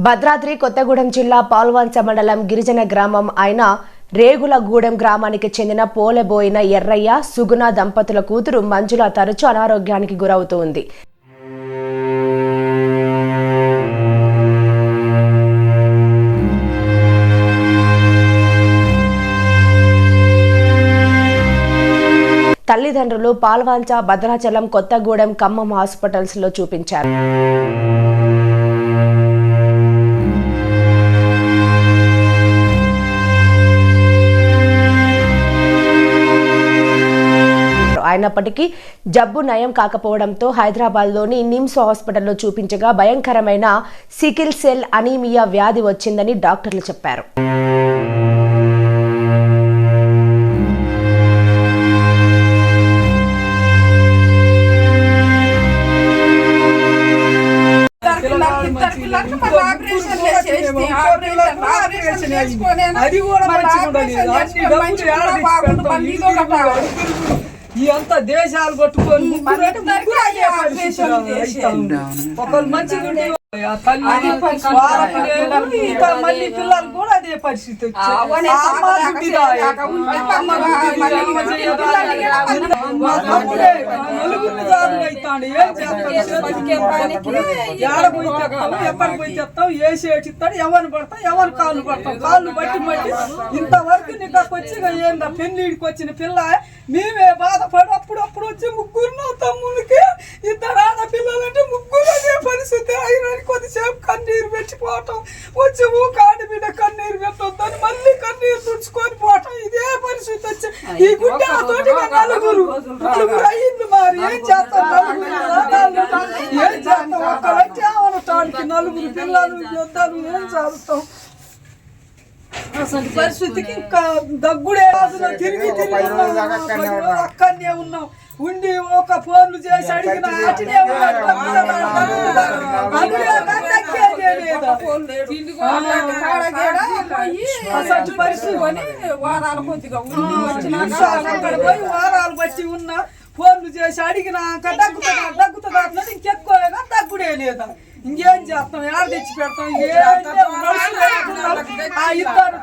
భద్రాద్రి కొత్తగూడెం జిల్లా పాల్వంచ మండలం గిరిజన గ్రామం అయిన రేగులగూడెం గ్రామానికి చెందిన పోలెబోయిన ఎర్రయ్య సుగుణ దంపతుల కూతురు మంజుల తరచూ అనారోగ్యానికి గురవుతోంది. తల్లిదండ్రులు పాల్వంచ, భద్రాచలం, కొత్తగూడెం, ఖమ్మం హాస్పిటల్స్ లో చూపించారు. అయినప్పటికీ జబ్బు నయం కాకపోవడంతో హైదరాబాద్లోని నిమ్స్ హాస్పిటల్లో చూపించగా భయంకరమైన సికిల్ సెల్ అనీమియా వ్యాధి వచ్చిందని డాక్టర్లు చెప్పారు. అంత దేశాలు కొట్టుకొని ఒకరు మంచిగా మళ్ళీ పిల్లలు కూడా అదే పరిస్థితి ఎప్పటికి చెప్తాం ఏసి ఏడ్చిస్తాడు, ఎవరిని పడతాం, ఎవరు కాళ్ళు పడతాం, కాళ్ళు బట్టి బట్టి ఇంతవరకు నీకు వచ్చి ఏందా పెళ్లిడికి వచ్చిన పిల్ల మేమే బాధపడి అప్పుడప్పుడు వచ్చి ముగ్గురు నా తమ్ముడికి ఇద్దరు ఆడపిల్లలంటే ముగ్గురు అదే పరిస్థితి అయినా కొద్దిసేపు కన్నీరు పెట్టిపోవటం, వచ్చి కాడి మీద కన్నీరు పెట్టొద్దని మళ్ళీ కన్నీరు తుడుచుకొని పోవటం, ఇదే పరిస్థితి వచ్చి ఈ గుడ్డతోటి నలుగురు అయ్యింది. మరి ఏం చేస్తాం, ఏం చేస్తాం, ఒక్కరైతే అవనటానికి నలుగురు పిల్లలు ఇద్దరు ఏం చేస్తాం. అసలు పరిస్థితికి ఇంకా దగ్గుడే తిరిగి అక్కడనే ఉన్నాం. ఉండి ఒక ఫోన్లు చేసి అడిగిన పోయి వారాలు బట్టి ఉన్నా ఫోన్లు చేసి అడిగినాక దగ్గుతుందా ఇంకెక్కువగా దగ్గుడే లేదా. ఇంకేం చేస్తాం, ఏడ తెచ్చి పెడతాం, ఇద్దరు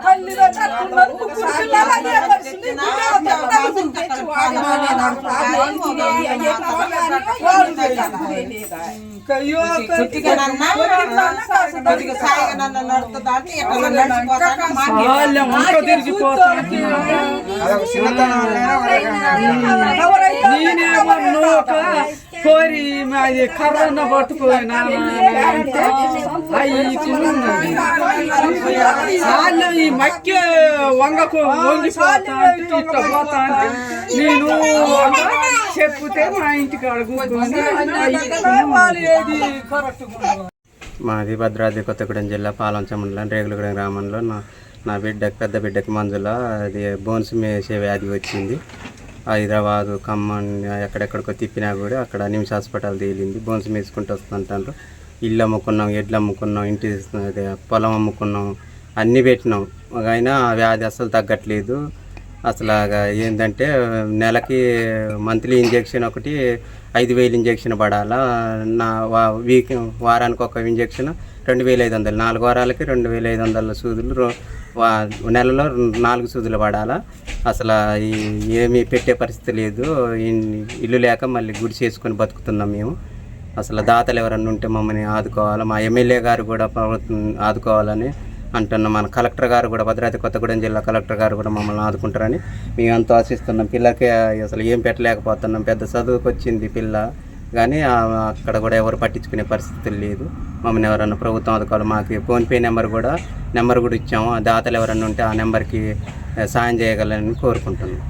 కోరి మాది కర్రన్న పట్టుకోయినా ఈ మక్క వంగకు వంగిపోతా ఇట్లా పోతా నేను చెప్తే మా ఇంటికి అడుగుతుంది. మాది భద్రాద్రి కొత్తగూడెం జిల్లా పాల్వంచ మండలం రేగులగూడెం గ్రామంలో నా పెద్ద బిడ్డకి మంజుల అది బోన్స్ మేసే వ్యాధి వచ్చింది. హైదరాబాదు, ఖమ్మం ఎక్కడెక్కడికో తిప్పినా కూడా అక్కడ నిమ్స్ హాస్పిటల్ తేలింది. బోన్స్ మేసుకుంటూ వస్తుంటారు. ఇల్లు అమ్ముకున్నాం, ఎడ్లు అమ్ముకున్నాం, ఇంటి పొలం అమ్ముకున్నాం, అన్నీ పెట్టినాం. అయినా వ్యాధి అసలు తగ్గట్లేదు. అసలు ఏంటంటే నెలకి మంత్లీ ఇంజెక్షన్ ఒకటి 5,000 ఇంజెక్షన్ పడాలా. వారానికి ఒక ఇంజెక్షన్ 2,500, 4 వారాలకి 2,500 సూదులు, నెలలో 4 సూదులు పడాలా. అసలు ఏమీ పెట్టే పరిస్థితి లేదు. ఇల్లు లేక మళ్ళీ గుడి చేసుకొని బతుకుతున్నాం మేము. అసలు దాతలు ఎవరన్నా ఉంటే మమ్మల్ని ఆదుకోవాలి. మా ఎమ్మెల్యే గారు కూడా ఆదుకోవాలని అంటున్నాం. మన కలెక్టర్ గారు కూడా, భద్రాద్రి కొత్తగూడెం జిల్లా కలెక్టర్ గారు కూడా మమ్మల్ని ఆదుకుంటారని మేము ఎంతో ఆశిస్తున్నాం. పిల్లకి అసలు ఏం పెట్టలేకపోతున్నాం. పెద్ద చదువుకు వచ్చింది పిల్ల, కానీ అక్కడ కూడా ఎవరు పట్టించుకునే పరిస్థితులు లేదు. మమ్మల్ని ఎవరన్నా ప్రభుత్వం ఆదుకోవాలి. మాకు ఫోన్పే నెంబర్ కూడా ఇచ్చాము. దాతలు ఎవరన్నా ఉంటే ఆ నెంబర్కి సాయం చేయగలని కోరుకుంటున్నాం.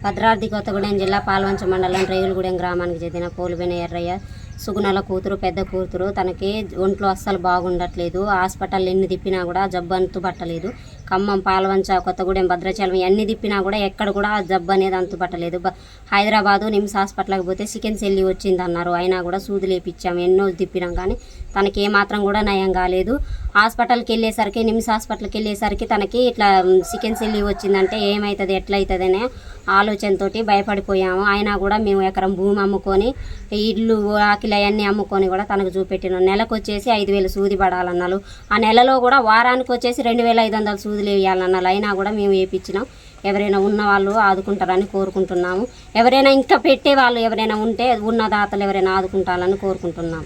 భద్రాద్రి కొత్తగూడెం జిల్లా పాల్వంచ మండలం రేగులగూడెం గ్రామానికి చెందిన పోలిబోయిన ఎర్రయ్య సుగుణాల కూతురు, పెద్ద కూతురు. తనకి ఒంట్లో అస్సలు బాగుండట్లేదు. హాస్పిటల్ ఎన్ని తిప్పినా కూడా జబ్బు అంతుపట్టలేదు. ఖమ్మం, పాల్వంచ, కొత్తగూడెం, భద్రాచలం ఎన్ని తిప్పినా కూడా ఎక్కడ కూడా ఆ జబ్బు అనేది అంతుపట్టలేదు. హైదరాబాదు నిమ్స్ హాస్పిటల్కి పోతే చికెన్ సెల్లి వచ్చిందన్నారు. అయినా కూడా సూదులు వేయించాము, ఎన్నో తిప్పినాం కానీ తనకి ఏమాత్రం కూడా నయం కాలేదు. హాస్పిటల్కి వెళ్ళేసరికి, నిమ్స్ హాస్పిటల్కి వెళ్ళేసరికి తనకి ఇట్లా చికెన్ సెల్లి వచ్చిందంటే ఏమవుతుంది, ఎట్లయితుంది అనే ఆలోచనతో భయపడిపోయాము. అయినా కూడా మేము ఎకరం భూమి అమ్ముకొని, ఇల్లు ఆకిలి అవన్నీ అమ్ముకొని కూడా తనకు చూపెట్టినాం. నెలకు వచ్చేసి 5,000 సూది పడాలన్నారు. ఆ నెలలో కూడా వారానికి వచ్చేసి 2,500 సూదులు వేయాలన్నారు. అయినా కూడా మేము వేయించినాం. ఎవరైనా ఉన్న వాళ్ళు ఆదుకుంటారని కోరుకుంటున్నాము. ఎవరైనా ఇంకా పెట్టే వాళ్ళు ఎవరైనా ఉంటే ఉన్న దాతలు ఎవరైనా ఆదుకుంటారని కోరుకుంటున్నాం.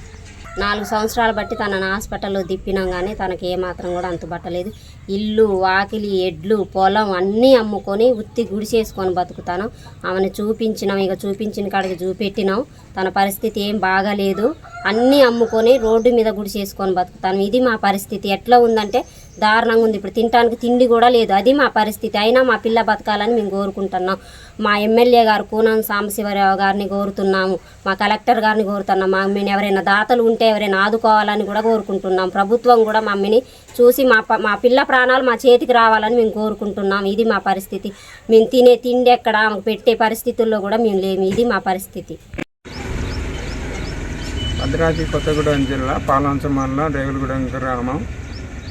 4 సంవత్సరాలు బట్టి తనని హాస్పిటల్లో తిప్పినాం కానీ తనకి ఏమాత్రం కూడా అంతుబట్టలేదు. ఇల్లు, వాకిలి, ఎడ్లు, పొలం అన్నీ అమ్ముకొని ఉత్తి గుడిసేసుకొని బతుకుతాను. ఆమెను చూపించినాం, ఇక చూపించిన కాడికి చూపెట్టినాం. తన పరిస్థితి ఏం బాగాలేదు. అన్నీ అమ్ముకొని రోడ్డు మీద గుడిసేసుకొని బతుకుతాను. ఇది మా పరిస్థితి. ఎట్లా ఉందంటే దారుణంగా ఉంది. ఇప్పుడు తినడానికి తిండి కూడా లేదు. అది మా పరిస్థితి. అయినా మా పిల్ల బతకాలని మేము కోరుకుంటున్నాం. మా ఎమ్మెల్యే గారు కూనం సాంబశివరావు గారిని కోరుతున్నాము. మా కలెక్టర్ గారిని కోరుతున్నాం. మేము ఎవరైనా దాతలు ఉంటే ఎవరైనా ఆదుకోవాలని కూడా కోరుకుంటున్నాం. ప్రభుత్వం కూడా మమ్మల్ని చూసి మా పిల్ల ప్రాణాలు మా చేతికి రావాలని మేము కోరుకుంటున్నాం. ఇది మా పరిస్థితి. మేము తినే తిండి ఎక్కడ ఆమెకు పెట్టే పరిస్థితుల్లో కూడా మేము లేము. ఇది మా పరిస్థితి. భద్రాద్రి కొత్తగూడెం జిల్లా పాల్వంచ మండలం రేగులగూడెం గ్రామం.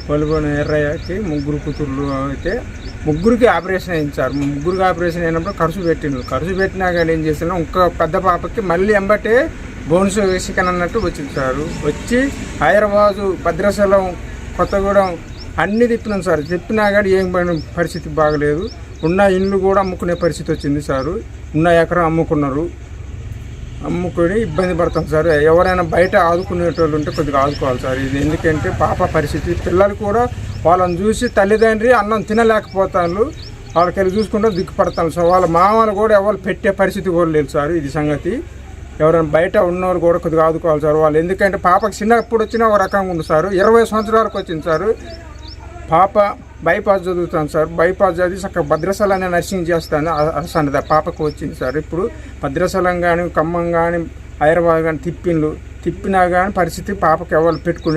పొలిగొని ఎర్రయ్యకి 3 కూతుర్లు అయితే 3కి ఆపరేషన్ అయించారు. 3కి ఆపరేషన్ అయినప్పుడు ఖర్చు పెట్టినా కానీ ఏం చేసినా ఇంకో పెద్ద పాపకి మళ్ళీ ఎంబటే బోన్స్ చికెన్ అన్నట్టు వచ్చింది సార్. వచ్చి హైదరాబాదు, భద్రాచలం, కొత్తగూడెం అన్నీ తిప్పినాం సార్. చెప్పినా కానీ ఏం పరిస్థితి బాగలేదు. ఉన్న ఇల్లు కూడా అమ్ముకునే పరిస్థితి వచ్చింది సారు. ఉన్న ఎకరం అమ్ముకొని ఇబ్బంది పడతాం సార్. ఎవరైనా బయట ఆదుకునేటోళ్ళు ఉంటే కొద్దిగా ఆదుకోవాలి సార్. ఇది ఎందుకంటే పాప పరిస్థితి, పిల్లలు కూడా వాళ్ళని చూసి తల్లిదండ్రి అన్నం తినలేకపోతాను, వాళ్ళకి వెళ్ళి చూసుకుంటే దిక్కుపడతాను సార్. వాళ్ళ మామలు కూడా ఎవరు పెట్టే పరిస్థితి కూడా లేదు సార్. ఇది సంగతి. ఎవరైనా బయట ఉన్నవాళ్ళు కూడా కొద్దిగా ఆదుకోవాలి సార్. వాళ్ళు ఎందుకంటే పాపకి చిన్నప్పుడు వచ్చినా ఒక రకంగా ఉంది సార్. 20 సంవత్సరాలకు వచ్చింది సార్. పాప బైపాస్ చదువుతాను సార్. బైపాస్ చదివి చక్కగా భద్రాచలాన్ని నర్సింగ్ చేస్తాను. అసలు పాపకు వచ్చింది సార్. ఇప్పుడు భద్రాచలం కానీ, ఖమ్మం కానీ, హైదరాబాద్ కానీ తిప్పినా కానీ పరిస్థితి పాపకి ఎవరు పెట్టుకునే